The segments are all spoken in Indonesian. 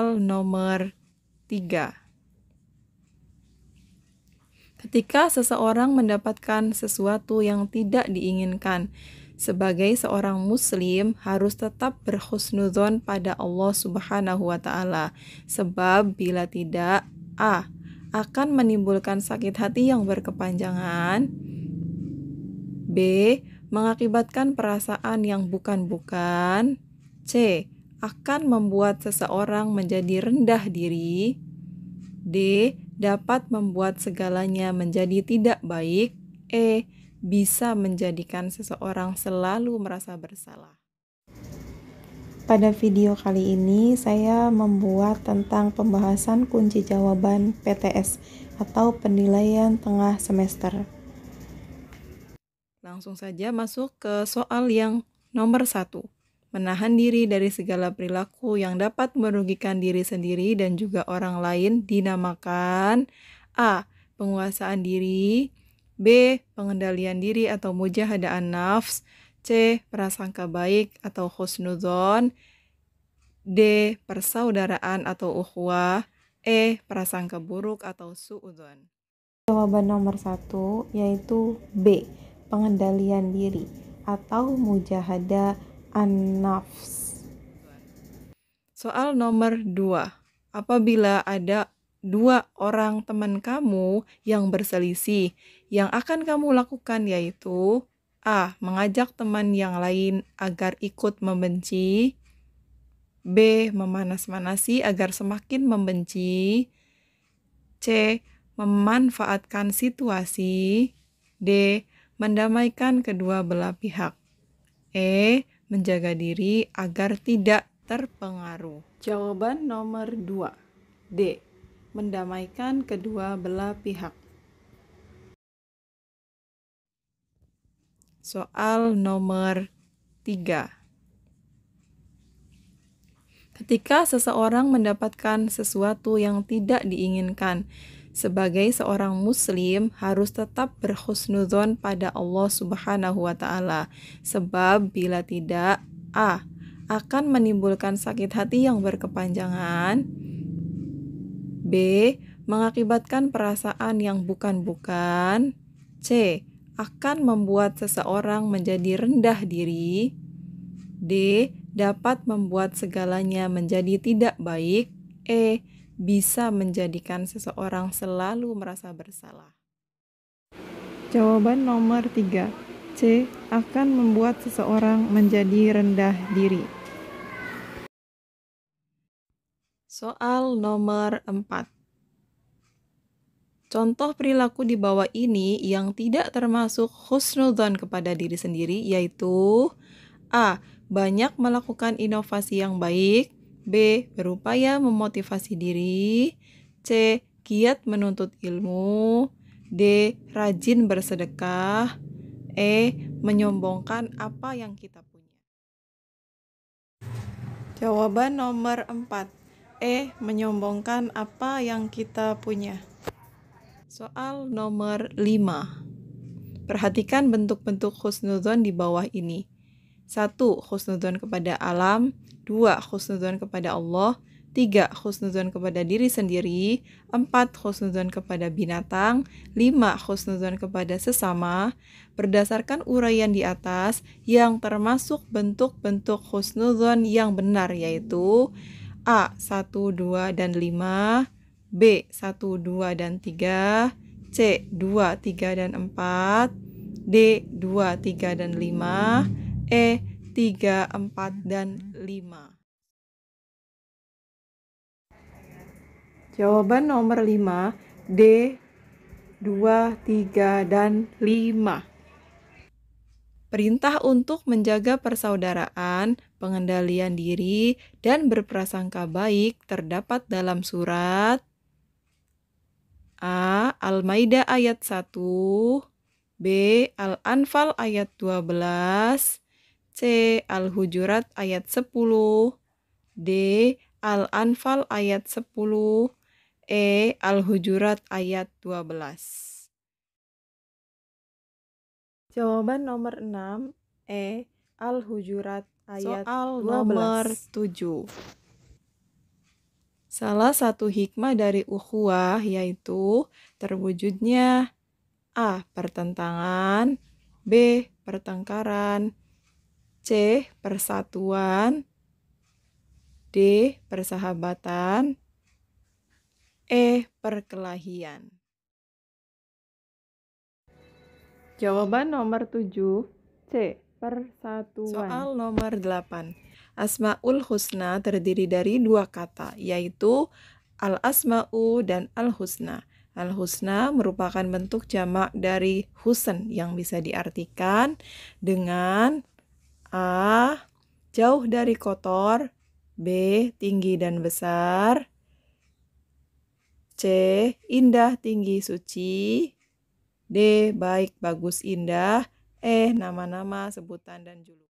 Soal nomor 3. Ketika seseorang mendapatkan sesuatu yang tidak diinginkan, sebagai seorang muslim harus tetap berhusnudzon pada Allah Subhanahu wa taala. Sebab bila tidak, A. akan menimbulkan sakit hati yang berkepanjangan, B. mengakibatkan perasaan yang bukan-bukan, C. akan membuat seseorang menjadi rendah diri, D. dapat membuat segalanya menjadi tidak baik, E. bisa menjadikan seseorang selalu merasa bersalah. Pada video kali ini saya membuat tentang pembahasan kunci jawaban PTS atau penilaian tengah semester. Langsung saja masuk ke soal yang nomor 1. Menahan diri dari segala perilaku yang dapat merugikan diri sendiri dan juga orang lain dinamakan A. penguasaan diri, B. pengendalian diri atau mujahadaan nafs, C. prasangka baik atau husnudzon, D. persaudaraan atau ukhuwah, E. prasangka buruk atau suudzon. Jawaban nomor 1 yaitu B. pengendalian diri atau mujahadah an-nafs. Soal nomor 2. Apabila ada 2 orang teman kamu yang berselisih, yang akan kamu lakukan yaitu A. mengajak teman yang lain agar ikut membenci, B. memanas-manasi agar semakin membenci, C. memanfaatkan situasi, D. mendamaikan kedua belah pihak, E. menjaga diri agar tidak terpengaruh. Jawaban nomor 2. D. Mendamaikan kedua belah pihak. Soal nomor 3. Ketika seseorang mendapatkan sesuatu yang tidak diinginkan, sebagai seorang muslim harus tetap berhusnudzon pada Allah Subhanahu wa taala. Sebab bila tidak, A. akan menimbulkan sakit hati yang berkepanjangan, B. mengakibatkan perasaan yang bukan-bukan, C. akan membuat seseorang menjadi rendah diri, D. dapat membuat segalanya menjadi tidak baik, E. bisa menjadikan seseorang selalu merasa bersalah. Jawaban nomor 3. C. akan membuat seseorang menjadi rendah diri. Soal nomor 4. Contoh perilaku di bawah ini yang tidak termasuk husnudzon kepada diri sendiri yaitu A. banyak melakukan inovasi yang baik, B. berupaya memotivasi diri, C. giat menuntut ilmu, D. rajin bersedekah, E. menyombongkan apa yang kita punya. Jawaban nomor 4. E. menyombongkan apa yang kita punya. Soal nomor 5. Perhatikan bentuk-bentuk husnudzon di bawah ini. 1. Husnudzon kepada alam, 2. Husnudzon kepada Allah, 3. Husnudzon kepada diri sendiri, 4. Husnudzon kepada binatang, 5. Husnudzon kepada sesama. Berdasarkan uraian di atas, yang termasuk bentuk-bentuk husnudzon yang benar yaitu A. 1, 2, dan 5, B. 1, 2, dan 3, C. 2, 3, dan 4, D. 2, 3, dan 5, E. 3, 4, dan 5. Jawaban nomor 5, D. 2, 3, dan 5. Perintah untuk menjaga persaudaraan, pengendalian diri, dan berprasangka baik terdapat dalam surat A. Al-Maidah ayat 1, B. Al-Anfal ayat 12, C. Al-Hujurat ayat 10, D. Al-Anfal ayat 10, E. Al-Hujurat ayat 12. Jawaban nomor 6, E. Al-Hujurat ayat 12. Soal nomor 7. Salah satu hikmah dari ukhuwah yaitu terwujudnya A. Pertentangan, B. Pertengkaran, C. Persatuan, D. Persahabatan, E. Perkelahian. Jawaban nomor 7, C. Persatuan. Soal nomor 8. Asmaul Husna terdiri dari dua kata, yaitu al-asma'u dan al-husna. Al-husna merupakan bentuk jamak dari husn yang bisa diartikan dengan A. Jauh dari kotor, B. Tinggi dan besar, C. Indah, tinggi, suci, D. Baik, bagus, indah, E. Nama-nama, sebutan, dan julukan.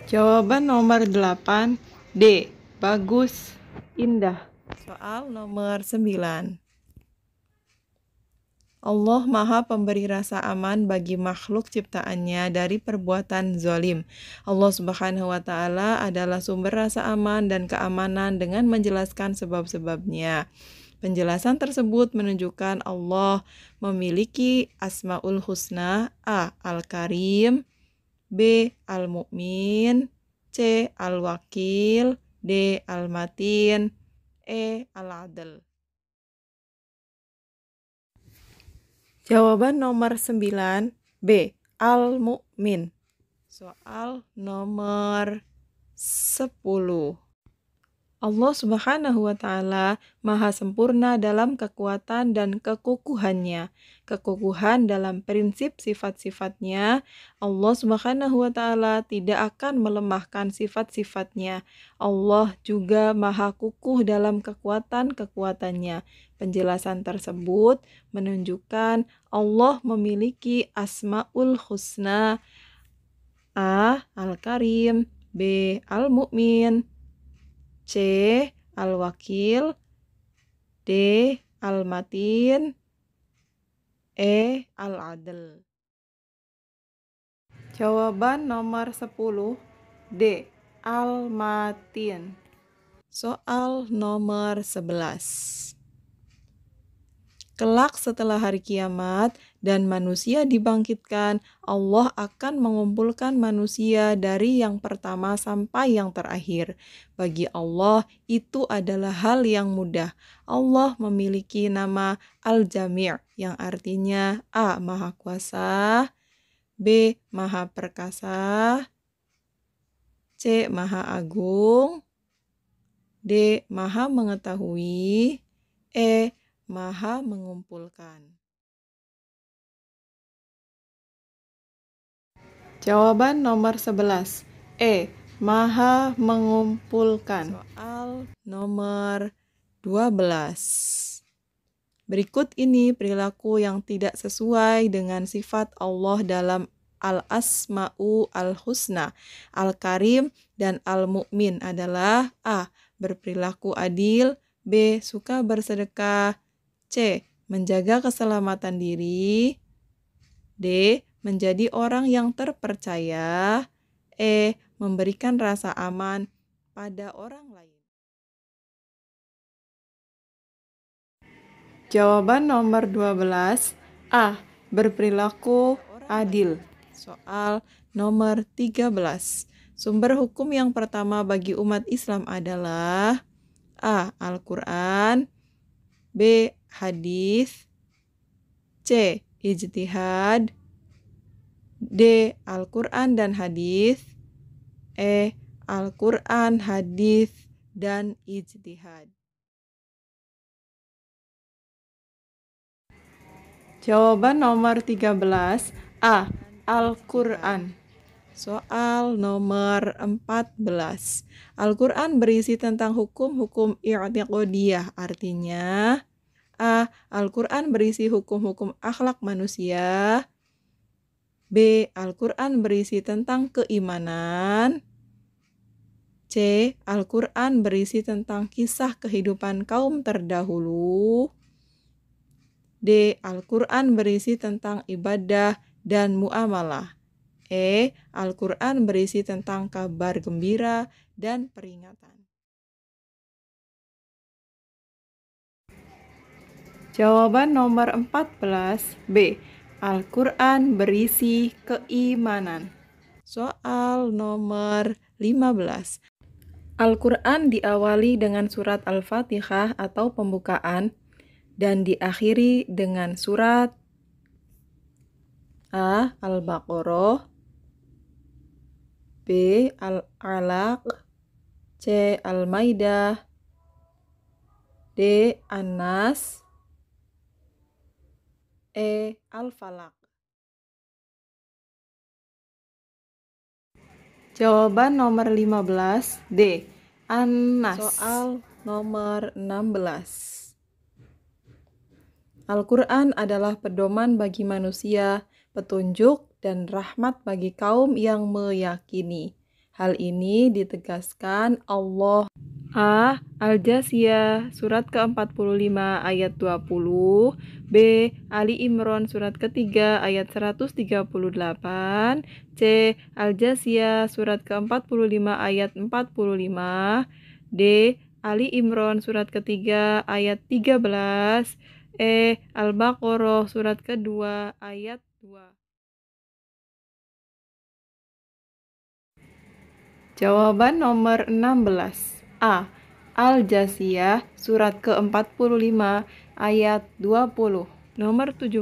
Jawaban nomor 8, D. Bagus, indah. Soal nomor 9. Allah Maha Pemberi rasa aman bagi makhluk ciptaannya dari perbuatan zalim. Allah Subhanahu wa Ta'ala adalah sumber rasa aman dan keamanan dengan menjelaskan sebab-sebabnya. Penjelasan tersebut menunjukkan Allah memiliki Asmaul Husna: A. Al-Karim, B. Al-Mu'min, C. Al-Wakil, D. Al-Matin, E. Al-Adl. Jawaban nomor 9, B. Al-Mu'min. Soal nomor 10. Allah Subhanahu wa Ta'ala Maha sempurna dalam kekuatan dan kekukuhannya. Kekukuhan dalam prinsip sifat-sifatnya. Allah Subhanahu wa Ta'ala tidak akan melemahkan sifat-sifatnya. Allah juga Maha kukuh dalam kekuatan-kekuatannya. Penjelasan tersebut menunjukkan Allah memiliki Asmaul Husna: A. Al-Karim, B. Al-Mu'min, C. Al-Wakil, D. Al-Matin, E. Al-Adl. Jawaban nomor 10, D. Al-Matin. Soal nomor 11. Kelak setelah hari kiamat dan manusia dibangkitkan, Allah akan mengumpulkan manusia dari yang pertama sampai yang terakhir. Bagi Allah, itu adalah hal yang mudah. Allah memiliki nama Al-Jami' yang artinya A. Maha Kuasa, B. Maha Perkasa, C. Maha Agung, D. Maha Mengetahui, E. Maha Mengumpulkan. Jawaban nomor 11, E. Maha Mengumpulkan. Soal nomor 12. Berikut ini perilaku yang tidak sesuai dengan sifat Allah dalam Al-Asma'u Al-Husna. Al-Karim dan Al-Mu'min adalah A. Berperilaku adil, B. Suka bersedekah, C. Menjaga keselamatan diri, D. Menjadi orang yang terpercaya, E. Memberikan rasa aman pada orang lain. Jawaban nomor 12, A. Berperilaku adil. Soal nomor 13. Sumber hukum yang pertama bagi umat Islam adalah A. Al-Quran, B. Hadis, C. Ijtihad, D. Al-Quran dan hadis, E. Al-Quran, hadis, dan ijtihad. Jawaban nomor 13, A. Al-Quran. Soal nomor 14. Al-Quran berisi tentang hukum-hukum i'tiqadiyah, artinya A. Al-Quran berisi hukum-hukum akhlak manusia, B. Al-Quran berisi tentang keimanan, C. Al-Quran berisi tentang kisah kehidupan kaum terdahulu, D. Al-Quran berisi tentang ibadah dan muamalah, E. Al-Quran berisi tentang kabar gembira dan peringatan. Jawaban nomor 14 B. Al-Quran berisi keimanan. Soal nomor 15. Al-Quran diawali dengan surat Al-Fatihah atau pembukaan dan diakhiri dengan surat A. Al-Baqarah, B. Al-Alaq, C. Al-Maidah, D. An-Nas, E. Al-Falaq. Jawaban nomor 15 D. An-Nas. Soal nomor 16. Al-Quran adalah pedoman bagi manusia, petunjuk, dan rahmat bagi kaum yang meyakini. Hal ini ditegaskan Allah. A. Al-Jasiyah surat ke-45 ayat 20, B. Ali Imran surat ketiga ayat 138, C. Al-Jasiyah surat ke-45 ayat 45, D. Ali Imran surat ketiga ayat 13, E. Al-Baqarah surat kedua ayat 2. Jawaban nomor 16. A. Al-Jasiyah surat ke-45 ayat 20. Nomor 17.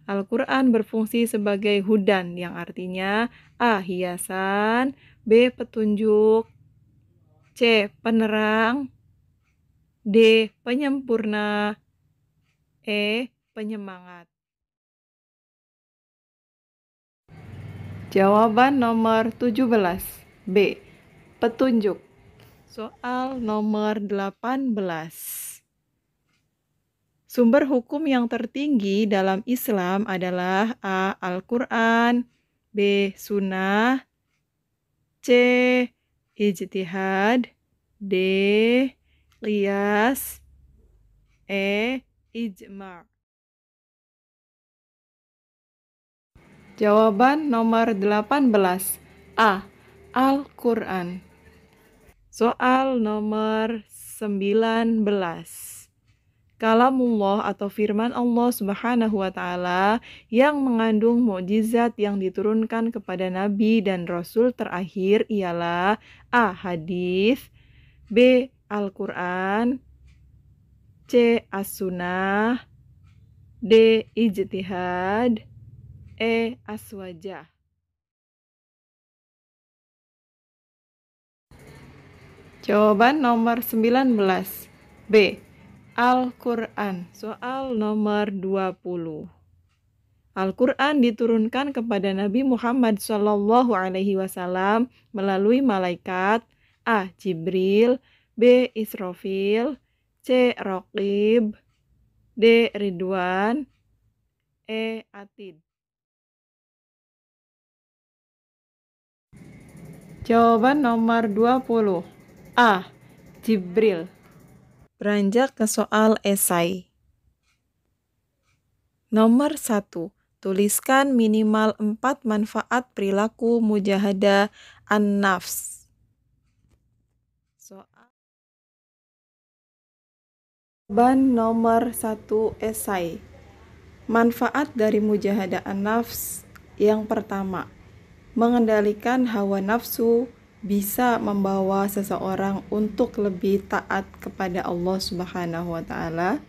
Al-Quran berfungsi sebagai hudan yang artinya A. Hiasan, B. Petunjuk, C. Penerang, D. Penyempurna, E. Penyemangat. Jawaban nomor 17 B. Petunjuk. Soal nomor 18. Sumber hukum yang tertinggi dalam Islam adalah A. Al-Quran, B. Sunnah, C. Ijtihad, D. Qiyas, E. Ijma'. Jawaban nomor 18 A. Al-Quran. Soal nomor 19. Kalamullah atau firman Allah Subhanahu wa Ta'ala yang mengandung mukjizat yang diturunkan kepada nabi dan rasul terakhir ialah A. Hadis, B. Al-Quran, C. As-Sunnah, D. Ijtihad, E. Aswajah. Jawaban nomor 19 B. Al-Quran. Soal nomor 20. Al-Quran diturunkan kepada Nabi Muhammad SAW melalui malaikat A. Jibril, B. Israfil, C. Raqib, D. Ridwan, E. Atid. Jawaban nomor 20 A. Jibril. Beranjak ke soal esai. Nomor 1. Tuliskan minimal 4 manfaat perilaku mujahadah an-nafs. Soal jawaban nomor 1 esai. Manfaat dari mujahadah an-nafs yang pertama, mengendalikan hawa nafsu bisa membawa seseorang untuk lebih taat kepada Allah Subhanahu wa Ta'ala.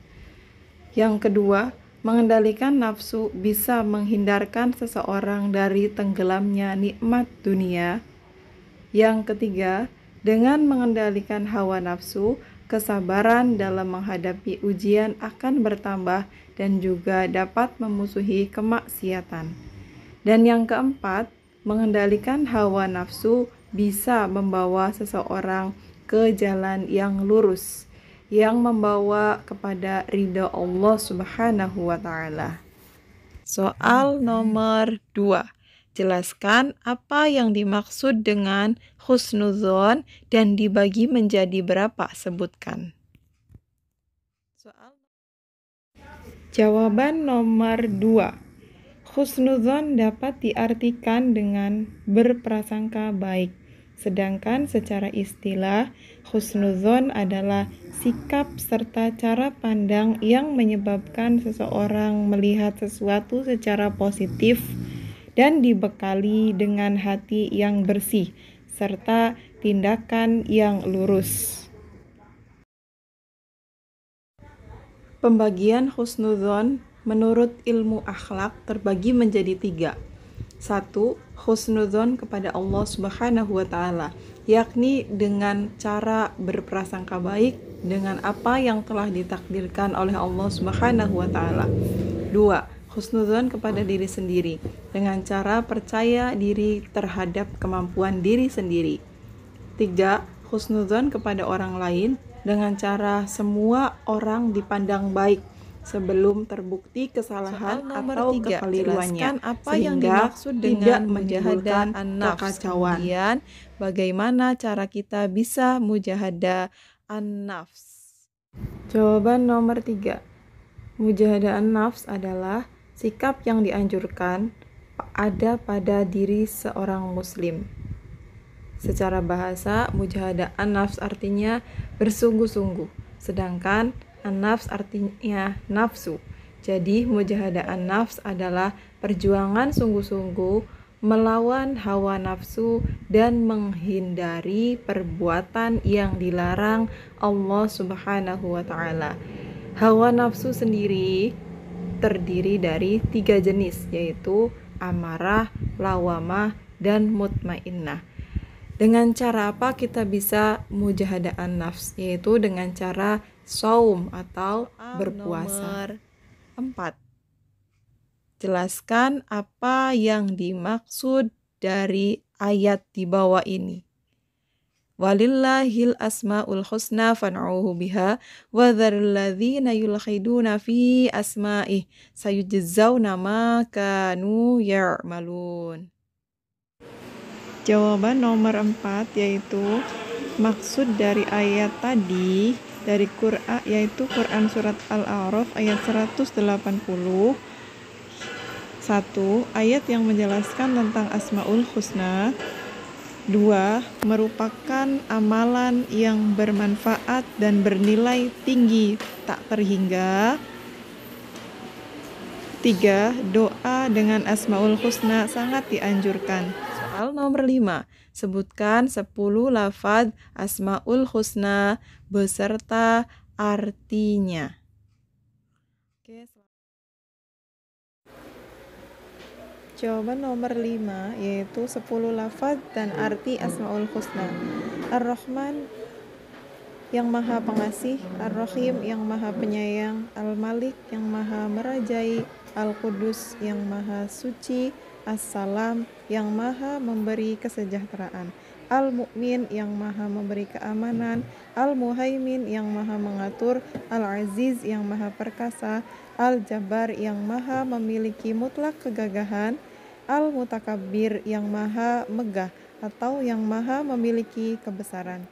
Yang kedua, mengendalikan nafsu bisa menghindarkan seseorang dari tenggelamnya nikmat dunia. Yang ketiga, dengan mengendalikan hawa nafsu, kesabaran dalam menghadapi ujian akan bertambah dan juga dapat memusuhi kemaksiatan. Dan yang keempat, mengendalikan hawa nafsu bisa membawa seseorang ke jalan yang lurus, yang membawa kepada ridha Allah Subhanahu wa Ta'ala. Soal nomor 2. Jelaskan apa yang dimaksud dengan husnudzon dan dibagi menjadi berapa? Sebutkan. Jawaban nomor 2. Husnudzon dapat diartikan dengan berprasangka baik. Sedangkan secara istilah, husnudzon adalah sikap serta cara pandang yang menyebabkan seseorang melihat sesuatu secara positif dan dibekali dengan hati yang bersih serta tindakan yang lurus. Pembagian husnudzon menurut ilmu akhlak terbagi menjadi 3. 1. Husnudzon kepada Allah Subhanahu wa Ta'ala, yakni dengan cara berprasangka baik dengan apa yang telah ditakdirkan oleh Allah Subhanahu wa Ta'ala. 2. Husnudzon kepada diri sendiri dengan cara percaya diri terhadap kemampuan diri sendiri. 3. Husnudzon kepada orang lain dengan cara semua orang dipandang baik sebelum terbukti kesalahan atau kekeliruannya, apa sehingga yang dimaksud tidak dengan menimbulkan mujahadah an-nafs. kekacauan. Kemudian, bagaimana cara kita bisa mujahadah an-nafs? Jawaban nomor 3. Mujahadah an-nafs adalah sikap yang dianjurkan ada pada diri seorang muslim. Secara bahasa, mujahadah an-nafs artinya bersungguh-sungguh, sedangkan an-nafs artinya nafsu. Jadi, mujahadah an-nafs adalah perjuangan sungguh-sungguh melawan hawa nafsu dan menghindari perbuatan yang dilarang Allah Subhanahu wa Ta'ala. Hawa nafsu sendiri terdiri dari 3 jenis, yaitu amarah, lawamah, dan mutmainnah. Dengan cara apa kita bisa mujahadah an-nafs? Yaitu dengan cara saum atau berpuasa. Nomor 4. Jelaskan apa yang dimaksud dari ayat di bawah ini. Walillahil asmaul husna fad'uhu biha wa dzarul ladzina yulhiduna fi asma'ih sayujzauna ma kanu ya'malun. Jawaban nomor 4 yaitu maksud dari ayat tadi dari Quran, yaitu Quran surat Al-A'raf ayat 180. 1. Ayat yang menjelaskan tentang Asmaul Husna. 2. Merupakan amalan yang bermanfaat dan bernilai tinggi tak terhingga. 3. Doa dengan Asmaul Husna sangat dianjurkan. Soal nomor 5. Sebutkan 10 lafaz Asmaul Husna beserta artinya. Jawaban nomor 5 yaitu 10 lafaz dan arti Asmaul Husna. Ar-Rahman yang maha pengasih, Ar-Rahim yang maha penyayang, Al-Malik yang maha merajai, Al-Qudus yang maha suci, As-Salam yang maha memberi kesejahteraan, Al-Mu'min yang maha memberi keamanan, Al-Muhaimin yang maha mengatur, Al-Aziz yang maha perkasa, Al-Jabbar yang maha memiliki mutlak kegagahan, Al-Mutakabbir yang maha megah atau yang maha memiliki kebesaran.